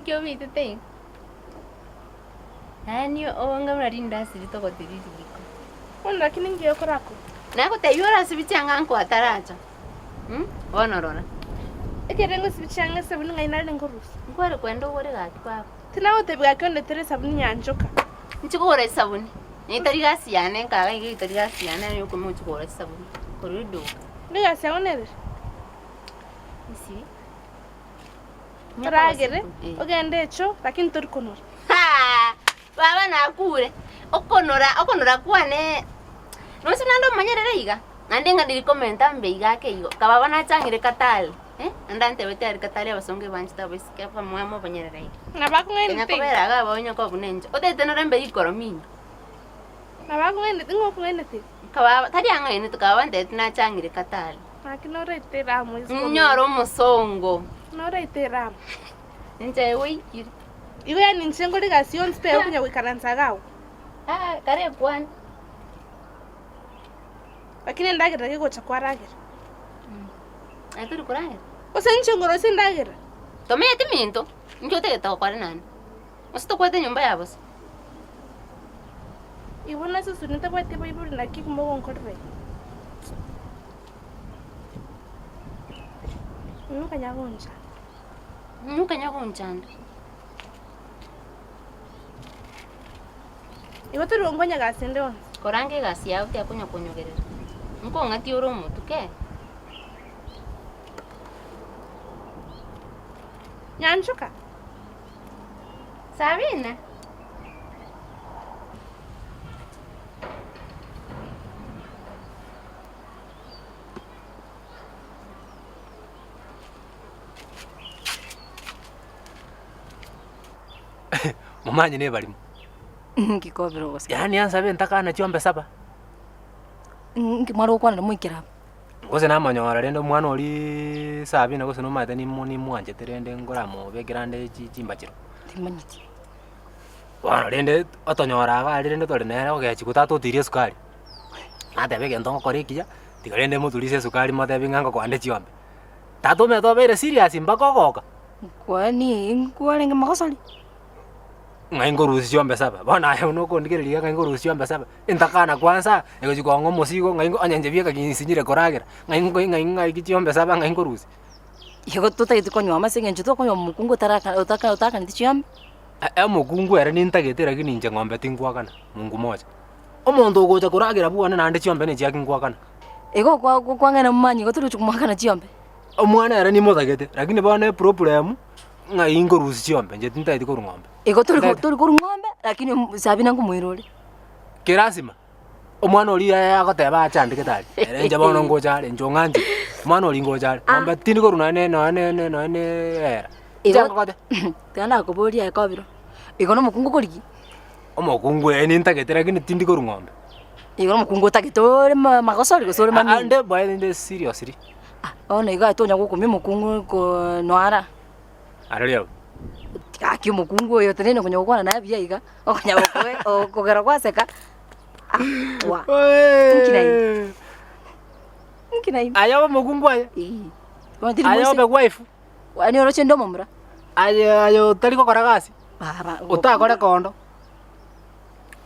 kyo bitete. Hani onga mnarinda sirito ko tiririko. Wanda kiningi yokorako. Na ko teyora sibichanga nko ataracha. Onorora. Ekerengo sibichanga sabuni ngainale ngorusi. Ngwere kwenda ugore gaki kwako. Tinawo tebwa kyonde tere sabuni nyanjoka. Nchikore sabuni. Nitari gasi yane nkaga igi itari gasi yane yuko mu chikore sabuni. Korudo. Ndiga saonere. Isi. Taragere. Ogende echo lakini tori konora. Ha! Baba nakure. Okonora kwane. No sinando manyerere iga. Nande ngadi komenta mbeiga ke igo. Kababa na changire katale. Andante bete ari katale abasonge banchita bisikia pa mwamo banyerere iga. Nabako ngende. Nyakobera ga bonyo ko bunenje. Otetenora mbei koromingo. Nabako ngende tingo ngende ti. Kababa tari anga ine tukaba ndete na changire katale. Akinora itera mwizo. Nyoro musongo. Nora itera. Nje wikiri. Iwe ya ninchengo liga sion speo kunya wikaranza gawo. Kare kwan. Lakini ndagira kiko cha kwaragira. Aturi kuragira. Ose nchengoro sindagira. Tomete minto. Njote geta kwara nani. Osito kwete nyumba yabo. Ibona susu nita kwete baibuli na kiku mo nkorbe. Nuka nyagonjanda. Iwe turongonya gasende on. Korange gasi yawe te akunya konyogerera. Nko ngati oro mutu ke. Nyanchuka. Sabina. Mumanyi ne balimu. Ngikobero gose. Yani ansabe ntakana chiombe saba. Ngimwaro kwana mwikira. Gose namanyora rendo mwana oli sabina gose no mate ni mwanje terende ngora mo begirande chimbachiro. Timanyiti. Wana rende otonyora ga rende tole nere ogechi gutatu tirie sukari. Ate bege ndongo korikija tigarende muturise sukari mate bingango kwande chiombe. Tato me to bere serious mbako goka. Kwani ngwalenge makosali. Ngaingorusi chiombe saba. Bona ayo no kondigereria ngaingorusi chiombe saba. Intakana kwanza ego chikongo musigo ngaingo anyenje bieka kinsinyire koragira. Ngaingo chiombe saba ngaingorusi. Yego tutaiti konywa amasenge njuto konywa mukungu utaka ndichiombe. Mukungu era nintagetera kininje ngombe tingwakana mungu moja. Omonto gocha koragira buana nande chiombe ne chiaki ngwakana. Ego kwa ngana mumanyi goturu chukumwakana chiombe. Omwana era ni motagete lakini bone problem ngaingorusi chiombe nje tintaiti koru ngombe. Ego turi koru ngombe lakini sabina ngumwirore. Kirasima. Omwana oli agoteba achandike tari. Erenje bono ngochare njonganje. Omwana oli ngochare. Ngombe tindi koru nane era. Ego kote. Tana koboria ekobiro. Ego no mukungu koriki. Omokungu eni ntagete lakini tindi koru ngombe. Ego no mukungu tagitore magosori gosore mami. Ande boy inde seriously. Ona iga tonya gukumi mukungu ko noara. Arelio. Aki mukungu yo tenene kunya gukwana na bia iga. Okunya gukwe okogera kwaseka. Wa. Nkinai. Ayo mukungu aya. Ayo be wife. Wani oroche ndo momra. Ayo taliko koragasi. Baba. Utakore kondo.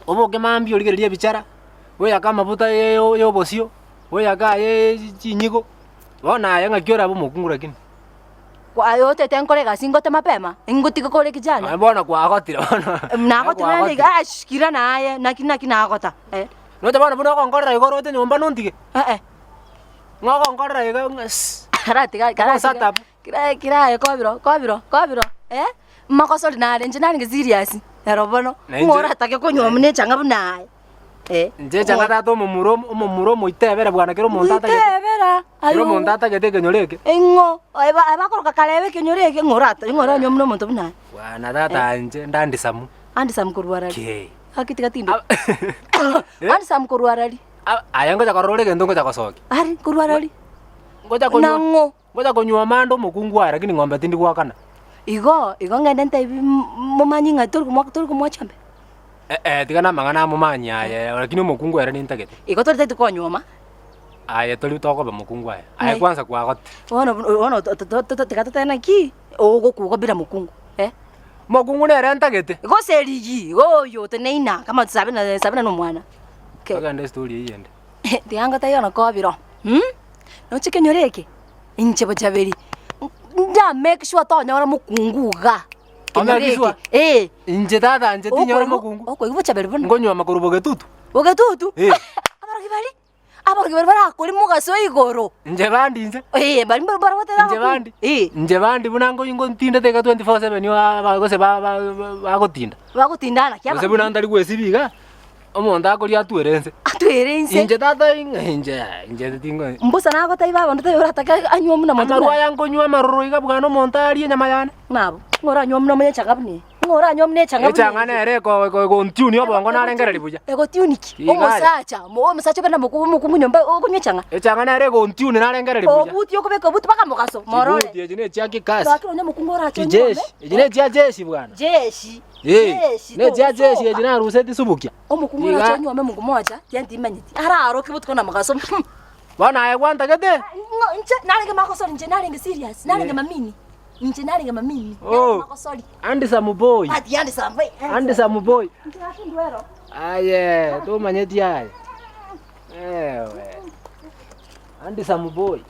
Oboke mambi oligereria bichara. We akama buta yo bosio. We aka ye chinyigo. Bona aya ngakiora bo mukungu lakini. Kwa yote tenkore gasingote mapema. Ingotiko kore kijana. Mbona kwa agotira bona. Na agotira ndiga ashikira naye nakina agota. No te bona bona kongorra igoro te nyomba nontige. Ngoko kongorra iga ngas. Karati Sata. Kira kobiro. Makosori na renje nani serious. Erobono. Ngora take konywa mune changa bunaye. Nje changa tato mumuro moitebera bwana kero montata. Itebera. Kero montata gete kenyoreke. Engo. Aba koroka kalebe kenyoreke ngora nyomno monto bunaye. Bwana tata nje ndandi samu. Andi sam kurwarali. Ke. Akitika tindo. Andi sam kurwarali. Aya ngoja korole gendo ngoja kosoki. Ari kurwarali. Ngoja konywa. Nango. Ngoja konywa mando mukungu ara lakini ngombe tindi kwakana. Igo ngende ntebi mumanyi ngatori kumwachambe. Tigana mangana mumanyi aya lakini mukungu era nintagete. Igo tori tetu konyoma. Aya toli toko ba mukungu aya. Aya kwanza kwa gote. Ono tikata tena ki ogo kugo bila mukungu. Mokungu nere ntagete. Go serigi. Go yo teneina kama sabina no mwana. Okay. Aganda story hii ende. Tianga tayona kobiro. No chikenyoreke. Inche bachaberi. Nda make sure to nyora mukunguga. Make sure. Inje tata nje tinyora mukungu. Oko ibo chaberi bono. Ngonywa makuru bogetutu. Bogetutu? Abaro bara kuri mugaso igoro. Nje bandi nje. Bari bara watera. Nje bandi. Nje bandi bunango ingo ntinde teka 24/7 yo bagose bagotinda. Bagotindana kyaba. Bose bunanda ari gwesibiga. Omonda akori atwerense. Atwerense. Inje tata inje tingo. Mbusa nago tai baba ndo tayora taka anywa muna muntu. Amarwa yango nywa maruru igabwana omonta ari nyama yane. Nabo. Ngora nywa muna mwenye changabni. Ngora nywa mune changabni. Echangane ere ko ntuni obongo narengereri buja. Ego tuniki. Omusacha, omusacha bana mukungu nyomba okunywa changa. Echangane ere ko ntuni narengereri buja. Obuti yokubeka buti paka mugaso. Morole. Obuti ejine chaki kasi. Bakiro nya mukungu ora cyo. Jeshi. Ejine tia jeshi bwana. Jeshi. Jeshi. Ne tia jeshi ejine aruseti subukia. Omukungu ora cyo nywa mungu moja. Yanti imanyiti. Ara aroki buti kona mugaso. Bwana ayegwanta gete. Nche nalinge makoso nche nalinge serious. Nalinge mamini. Nche nalinge mamini. Makosoli. Andi samuboy. Ati andi samboy. Andi samuboy. Nche ndwero. Aye, to manyeti aye. Ewe. Andi samuboy.